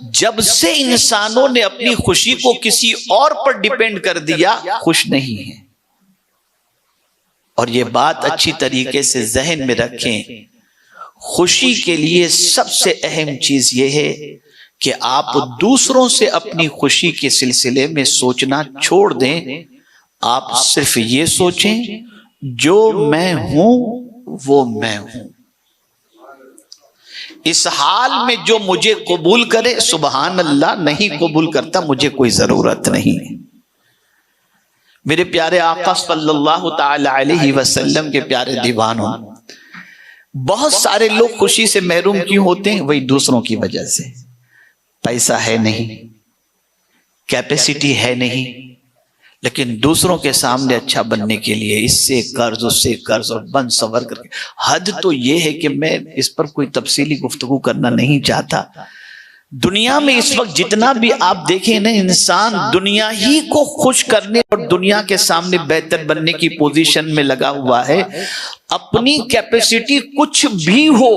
جب سے انسانوں نے اپنی خوشی کو کسی اور پر ڈیپینڈ کر دیا خوش نہیں ہیں. اور یہ بات اچھی طریقے سے ذہن میں رکھیں، خوشی کے لیے سب سے اہم چیز یہ ہے کہ آپ دوسروں سے اپنی خوشی کے سلسلے میں سوچنا چھوڑ دیں. آپ صرف یہ سوچیں جو میں ہوں وہ میں ہوں. اس حال میں جو مجھے قبول کرے سبحان اللہ، نہیں قبول کرتا مجھے کوئی ضرورت نہیں. میرے پیارے آقا صلی اللہ تعالی علیہ وسلم کے پیارے دیوانوں، بہت سارے لوگ خوشی سے محروم کیوں ہوتے ہیں؟ وہی دوسروں کی وجہ سے. پیسہ ہے نہیں، کیپیسٹی ہے نہیں، لیکن دوسروں کے سامنے اچھا بننے کے لیے اس سے قرض اس سے قرض اور بند سور کر کے. حد تو یہ ہے کہ میں اس پر کوئی تفصیلی گفتگو کرنا نہیں چاہتا. دنیا میں اس وقت جتنا بھی آپ دیکھیں نا، انسان دنیا ہی کو خوش کرنے اور دنیا کے سامنے بہتر بننے کی پوزیشن میں لگا ہوا ہے. اپنی کیپیسٹی کچھ بھی ہو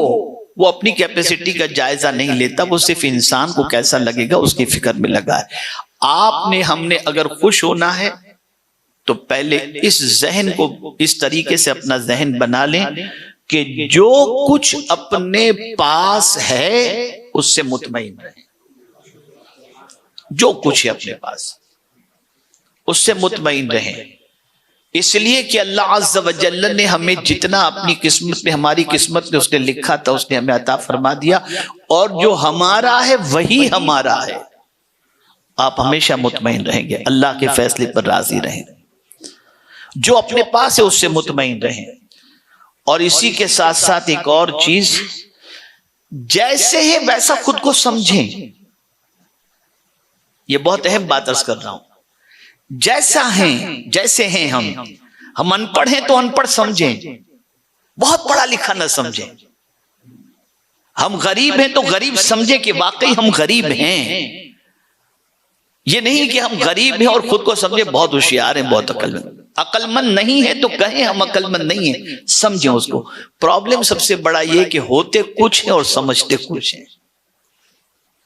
وہ اپنی کیپیسٹی کا جائزہ نہیں لیتا، وہ صرف انسان کو کیسا لگے گا اس کی فکر میں لگا ہے. آپ نے ہم نے اگر خوش ہونا ہے تو پہلے اس ذہن کو اس طریقے سے اپنا ذہن بنا لیں کہ جو کچھ اپنے پاس ہے اس سے مطمئن رہیں. جو کچھ ہے اپنے پاس اس سے مطمئن رہیں. اس لیے کہ اللہ عز و جل نے ہمیں جتنا اپنی قسمت میں، ہماری قسمت میں اس نے لکھا تھا اس نے ہمیں عطا فرما دیا، اور جو ہمارا ہے وہی ہمارا ہے. آپ ہمیشہ مطمئن رہیں گے، اللہ کے فیصلے پر راضی رہیں. جو اپنے پاس ہے اس سے مطمئن رہیں. اور اسی کے ساتھ ساتھ ایک اور چیز، جیسے ہے ویسا خود کو سمجھیں. یہ بہت اہم بات عرض کر رہا ہوں. جیسا ہیں، جیسے ہیں ہم ان پڑھ ہیں تو ان پڑھ سمجھیں، بہت پڑھا لکھا نہ سمجھیں. ہم غریب ہیں تو غریب سمجھیں کہ واقعی ہم غریب ہیں. یہ نہیں کہ ہم غریب ہیں اور خود کو سمجھیں بہت ہوشیار ہیں، بہت عقل مند. عقل مند نہیں ہے تو کہیں ہم عقل مند نہیں ہیں، سمجھیں اس کو. پرابلم سب سے بڑا یہ کہ ہوتے کچھ ہیں اور سمجھتے کچھ ہیں،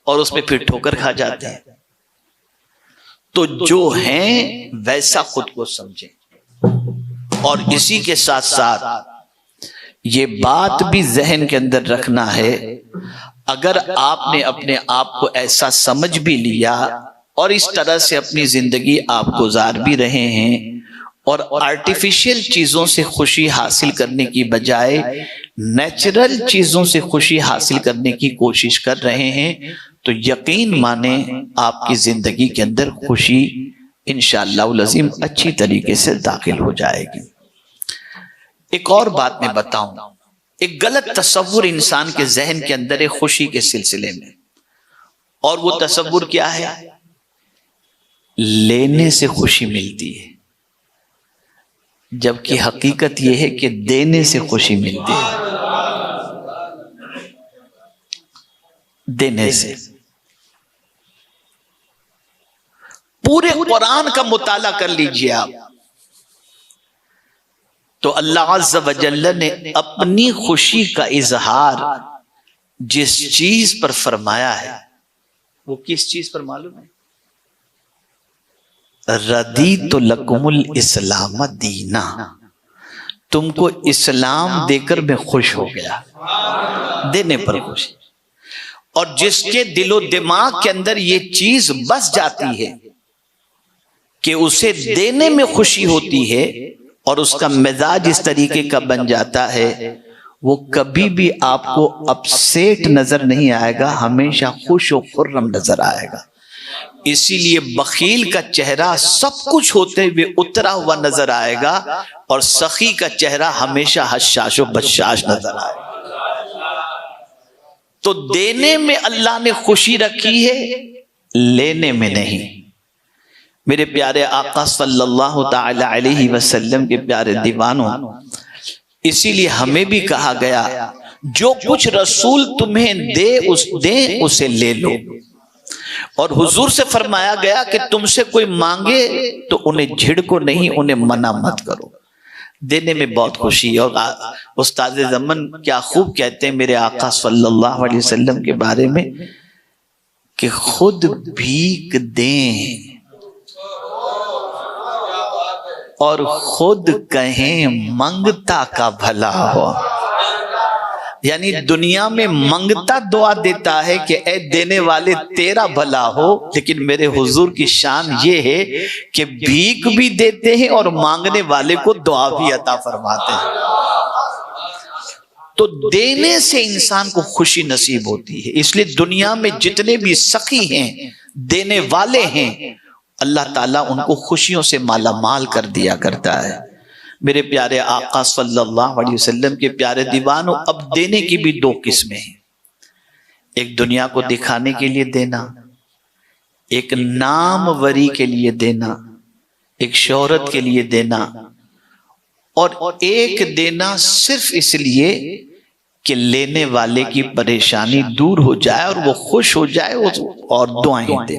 اور اس میں پھر ٹھوکر کھا جاتے ہیں. تو جو ہیں ویسا خود کو سمجھیں. اور اسی کے ساتھ ساتھ یہ بات بھی ذہن کے اندر رکھنا ہے، اگر آپ نے اپنے آپ کو ایسا سمجھ بھی لیا اور اس طرح سے اپنی زندگی آپ گزار بھی رہے ہیں اور آرٹیفیشل چیزوں سے خوشی حاصل کرنے کی بجائے نیچرل چیزوں سے خوشی حاصل کرنے کی کوشش کر رہے ہیں، تو یقین مانیں آپ کی زندگی کے اندر خوشی انشاءاللہ العظیم اچھی طریقے سے داخل ہو جائے گی. ایک اور بات میں بتاؤں، ایک غلط تصور انسان کے ذہن کے اندر ہے خوشی کے سلسلے میں، اور وہ تصور کیا ہے؟ لینے سے خوشی ملتی ہے، جبکہ حقیقت یہ ہے کہ دینے سے خوشی ملتی ہے. دینے سے. پورے قرآن کا مطالعہ کر لیجئے آپ، تو اللہ عز و جل نے اپنی خوشی کا اظہار جس چیز پر فرمایا ہے وہ کس چیز پر معلوم ہے؟ رضیت لکم الاسلام دینا. تم کو اسلام دے کر میں خوش ہو گیا، دینے پر خوش. اور جس کے دل و دماغ کے اندر یہ چیز بس جاتی ہے کہ اسے دینے میں خوشی ہوتی ہے اور اس کا مزاج اس طریقے کا بن جاتا ہے، وہ کبھی بھی آپ کو اپسیٹ نظر نہیں آئے گا، ہمیشہ خوش و خرم نظر آئے گا. اسی لیے بخیل کا چہرہ سب کچھ ہوتے ہوئے اترا ہوا نظر آئے گا، اور سخی کا چہرہ ہمیشہ حشاش و بشاش نظر آئے گا. تو دینے میں اللہ نے خوشی رکھی ہے، لینے میں نہیں. میرے پیارے آقا صلی اللہ تعالی علیہ وسلم کے پیارے دیوانوں، اسی لیے ہمیں بھی کہا گیا جو کچھ رسول تمہیں دیں اسے لے لو. اور حضور سے فرمایا گیا کہ تم سے کوئی مانگے تو انہیں جھڑکو نہیں، انہیں منع مت کرو. دینے میں بہت خوشی. اور استاد زمن کیا خوب کہتے ہیں میرے آقا صلی اللہ علیہ وسلم کے بارے میں کہ خود بھیک دیں اور خود کہیں منگتا کا بھلا ہو. یعنی دنیا میں منگتا دعا دیتا ہے کہ اے دینے والے تیرا بھلا ہو، لیکن میرے حضور کی شان یہ ہے کہ بھیک بھی دیتے ہیں اور مانگنے والے کو دعا بھی عطا فرماتے ہیں. تو دینے سے انسان کو خوشی نصیب ہوتی ہے. اس لیے دنیا میں جتنے بھی سخی ہیں، دینے والے ہیں، اللہ تعالیٰ ان کو خوشیوں سے مالا مال کر دیا کرتا ہے. میرے پیارے آقا صلی اللہ علیہ وسلم کے پیارے دیوانوں، اب دینے کی بھی دو قسمیں ہیں. ایک دنیا کو دکھانے کے لیے دینا، ایک نام وری کے لیے دینا، ایک شہرت کے لیے دینا، اور ایک دینا صرف اس لیے کہ لینے والے کی پریشانی دور ہو جائے اور وہ خوش ہو جائے اور دعائیں دے.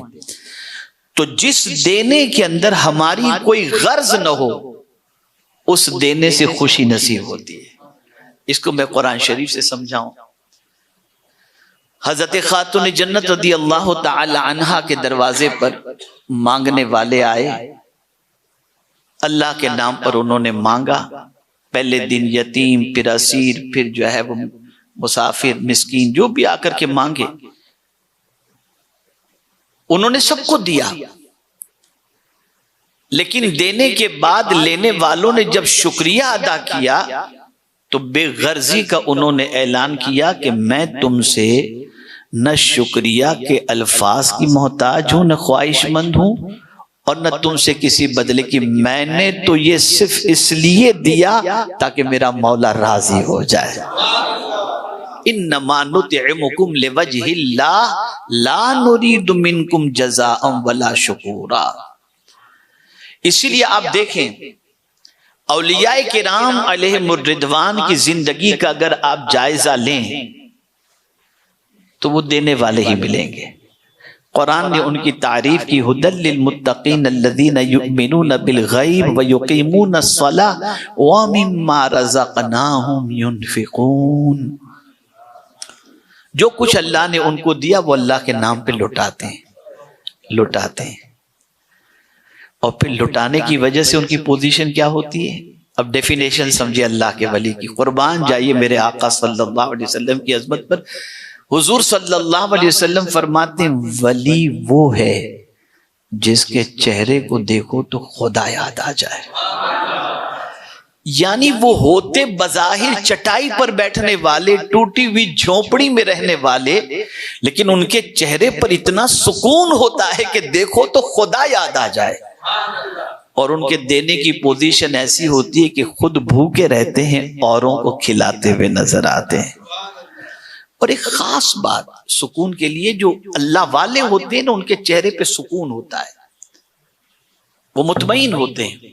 تو جس دینے کے اندر ہماری کوئی غرض نہ ہو، اس دینے سے خوشی نصیب ہوتی ہے. اس کو میں قرآن شریف سے سمجھاؤں. حضرت خاتون جنت رضی اللہ تعالی عنہا کے دروازے پر مانگنے والے آئے. اللہ کے نام پر انہوں نے مانگا. پہلے دن یتیم، پھر اسیر، پھر جو ہے وہ مسافر، مسکین، جو بھی آ کر کے مانگے انہوں نے سب کو دیا. لیکن دینے کے بعد لینے والوں نے جب شکریہ ادا کیا تو بے غرضی کا انہوں نے اعلان کیا کہ میں تم سے نہ شکریہ کے الفاظ کی محتاج ہوں، نہ خواہش مند ہوں، اور نہ تم سے کسی بدلے کی. میں نے تو یہ صرف اس لیے دیا تاکہ میرا مولا راضی ہو جائے. انما نطعمکم لوجہ اللہ لا نرید منکم جزاء ولا شکورا. اسی لیے آپ دیکھیں اولیاء کرام علیہم الرضوان کی زندگی کا اگر آپ جائزہ لیں تو وہ دینے والے ہی ملیں گے. قرآن نے ان کی تعریف کی، ھدی للمتقین الذین یؤمنون بالغیب ویقیمون الصلاۃ ومما رزقناہم ینفقون. جو کچھ اللہ نے ان کو دیا وہ اللہ کے نام پہ لٹاتے ہیں. اور پھر لٹانے کی وجہ سے ان کی پوزیشن کیا ہوتی ہے؟ اب ڈیفینیشن سمجھے اللہ کے ولی کی. قربان جائیے میرے آقا صلی اللہ علیہ وسلم کی عظمت پر. حضور صلی اللہ علیہ وسلم فرماتے ہیں ولی وہ ہے جس کے چہرے کو دیکھو تو خدا یاد آ جائے. یعنی وہ ہوتے بظاہر چٹائی پر بیٹھنے والے، ٹوٹی ہوئی جھونپڑی میں رہنے والے، لیکن ان کے چہرے پر اتنا سکون ہوتا ہے کہ دیکھو تو خدا یاد آ جائے. اور ان کے دینے کی پوزیشن ایسی ہوتی ہے کہ خود بھوکے رہتے ہیں، اوروں کو کھلاتے ہوئے نظر آتے ہیں. اور ایک خاص بات سکون کے لیے، جو اللہ والے ہوتے ہیں نا ان کے چہرے پہ سکون ہوتا ہے، وہ مطمئن ہوتے ہیں.